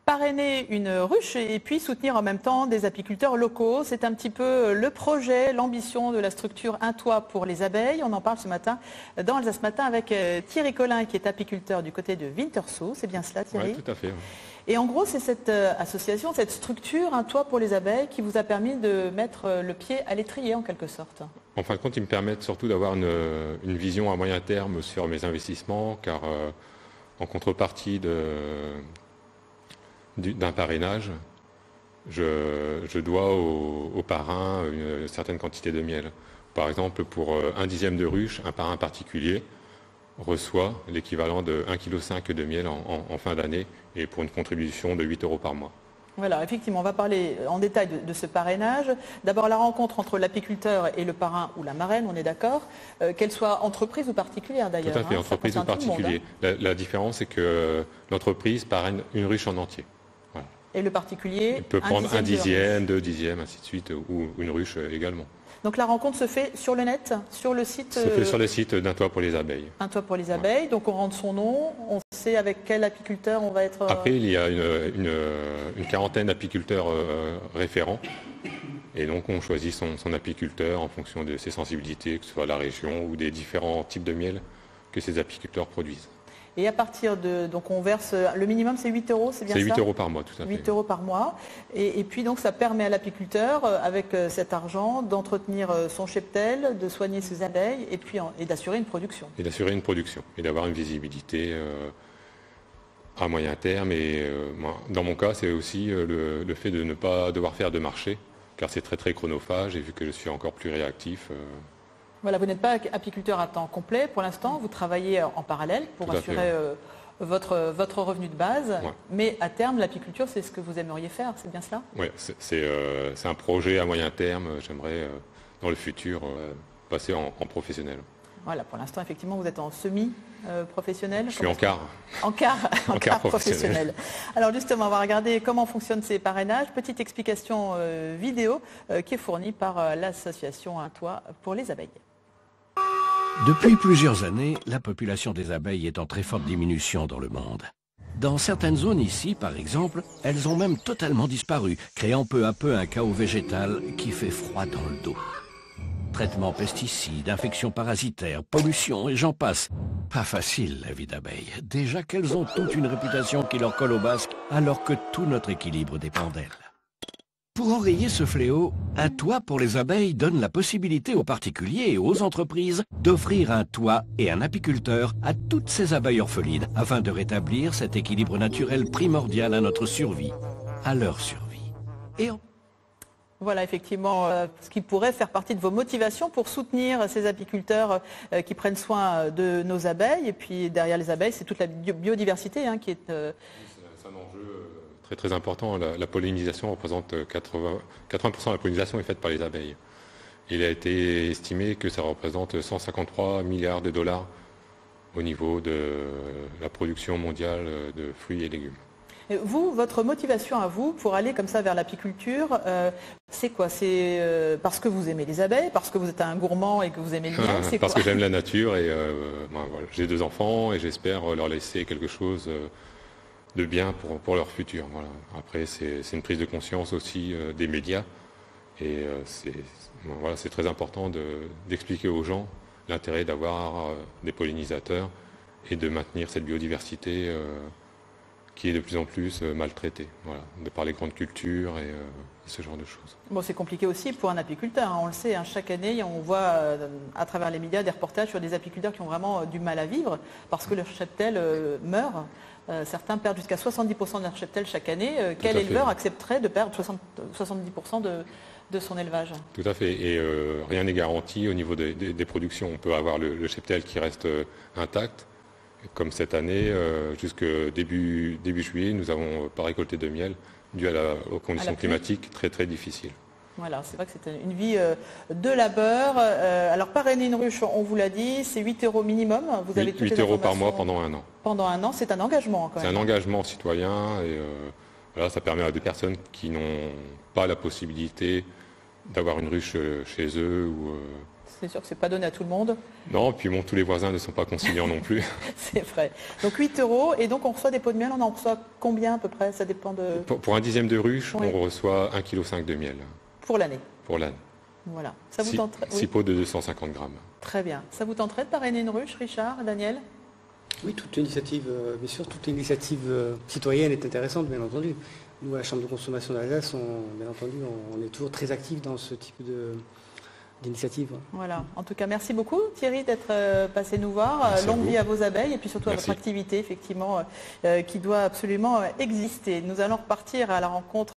parrainer une ruche et puis soutenir en même temps des apiculteurs locaux. C'est un petit peu le projet, l'ambition de la structure Un Toit pour les abeilles. On en parle ce matin dans Alsace Matin avec Thierry Collin qui est apiculteur du côté de Winterthur. C'est bien cela, Thierry? Oui, tout à fait. Et en gros, c'est cette association, cette structure Un Toit pour les abeilles qui vous a permis de mettre le pied à l'étrier en quelque sorte. En fin de compte, ils me permettent surtout d'avoir une vision à moyen terme sur mes investissements, car en contrepartie d'un parrainage, je dois au parrain une certaine quantité de miel. Par exemple, pour 1/10 de ruche, un parrain particulier reçoit l'équivalent de 1,5 kg de miel en fin d'année et pour une contribution de 8 € par mois. Voilà, effectivement, on va parler en détail de ce parrainage. D'abord, la rencontre entre l'apiculteur et le parrain ou la marraine, on est d'accord, qu'elle soit entreprise ou particulière d'ailleurs. Tout à fait, entreprise ou particulier. La différence, c'est que l'entreprise parraine une ruche en entier. Voilà. Et le particulier, il peut prendre 1/10, 2/10, ainsi de suite, ou une ruche également. Donc la rencontre se fait sur le net, sur le site Se fait sur le site d'Un Toit pour les abeilles. Un Toit pour les abeilles, donc on rentre son nom, on sait avec quel apiculteur on va être... Après, il y a une quarantaine d'apiculteurs référents. Et donc on choisit son apiculteur en fonction de ses sensibilités, que ce soit la région ou des différents types de miel que ces apiculteurs produisent. Et à partir de... Donc on verse... Le minimum c'est 8 €, c'est bien ça? C'est 8 € par mois, tout à fait. 8 € par mois. Et puis donc ça permet à l'apiculteur, avec cet argent, d'entretenir son cheptel, de soigner ses abeilles et d'assurer une production. Et d'assurer une production. Et d'avoir une visibilité à moyen terme. Et dans mon cas, c'est aussi le fait de ne pas devoir faire de marché, car c'est très très chronophage. Et vu que je suis encore plus réactif... Voilà, vous n'êtes pas apiculteur à temps complet pour l'instant, vous travaillez en parallèle pour assurer votre revenu de base, mais à terme, l'apiculture, c'est ce que vous aimeriez faire, c'est bien cela? Oui, c'est un projet à moyen terme, j'aimerais dans le futur passer en professionnel. Voilà, pour l'instant, effectivement, vous êtes en semi-professionnel. Je suis en quart. En quart professionnel. Alors justement, on va regarder comment fonctionnent ces parrainages. Petite explication vidéo qui est fournie par l'association Un Toit pour les abeilles. Depuis plusieurs années, la population des abeilles est en très forte diminution dans le monde. Dans certaines zones ici, par exemple, elles ont même totalement disparu, créant peu à peu un chaos végétal qui fait froid dans le dos. Traitements pesticides, infections parasitaires, pollution et j'en passe. Pas facile la vie d'abeilles. Déjà qu'elles ont toute une réputation qui leur colle au basque, alors que tout notre équilibre dépend d'elles. Pour enrayer ce fléau, Un Toit pour les abeilles donne la possibilité aux particuliers et aux entreprises d'offrir un toit et un apiculteur à toutes ces abeilles orphelines afin de rétablir cet équilibre naturel primordial à notre survie, à leur survie. Voilà, effectivement, ce qui pourrait faire partie de vos motivations pour soutenir ces apiculteurs qui prennent soin de nos abeilles. Et puis derrière les abeilles, c'est toute la biodiversité qui est... C'est un enjeu très très important. La pollinisation représente 80% de la pollinisation est faite par les abeilles. Il a été estimé que ça représente 153 milliards de dollars au niveau de la production mondiale de fruits et légumes. Vous, votre motivation à vous pour aller comme ça vers l'apiculture, c'est quoi? C'est parce que vous aimez les abeilles, parce que vous êtes un gourmand et que vous aimez le miel? Parce que j'aime la nature et voilà, j'ai 2 enfants et j'espère leur laisser quelque chose de bien pour leur futur. Voilà. Après, c'est une prise de conscience aussi des médias et c'est très important d'expliquer aux gens l'intérêt d'avoir des pollinisateurs et de maintenir cette biodiversité qui est de plus en plus maltraité, de par les grandes cultures et ce genre de choses. Bon, c'est compliqué aussi pour un apiculteur, on le sait, chaque année on voit à travers les médias des reportages sur des apiculteurs qui ont vraiment du mal à vivre parce que leur cheptel meurt. Certains perdent jusqu'à 70% de leur cheptel chaque année. Quel éleveur accepterait de perdre 70% de son élevage? Tout à fait, et rien n'est garanti au niveau des productions. On peut avoir le cheptel qui reste intact. Comme cette année, jusqu'au début juillet, nous n'avons pas récolté de miel dû aux conditions climatiques très très difficiles. Voilà, c'est vrai que c'est une vie de labeur. Alors parrainer une ruche, on vous l'a dit, c'est 8 € minimum. Vous avez 8 € par mois pendant un an. Pendant un an, c'est un engagement quand même. C'est un engagement citoyen et voilà, ça permet à des personnes qui n'ont pas la possibilité d'avoir une ruche chez eux ou C'est sûr que c'est pas donné à tout le monde. Non, puis bon, tous les voisins ne sont pas conciliants non plus. C'est vrai. Donc 8 euros, et donc on reçoit des pots de miel, on en reçoit combien à peu près? Ça dépend de... Pour un dixième de ruche, Oui. on reçoit 1,5 kg de miel Pour l'année. pour l'âne. Voilà. Ça vous tenterait... 6 pots de 250 grammes. Très bien. Ça vous tenterait de parrainer une ruche, Richard, Daniel? Oui, toute initiative, bien sûr, toute initiative citoyenne est intéressante, bien entendu. Nous, à la Chambre de consommation d'Alsace, bien entendu, on est toujours très actifs dans ce type d'initiative. Voilà. En tout cas, merci beaucoup Thierry d'être passé nous voir. Longue vie à vos abeilles et puis surtout à votre activité, effectivement, qui doit absolument exister. Nous allons repartir à la rencontre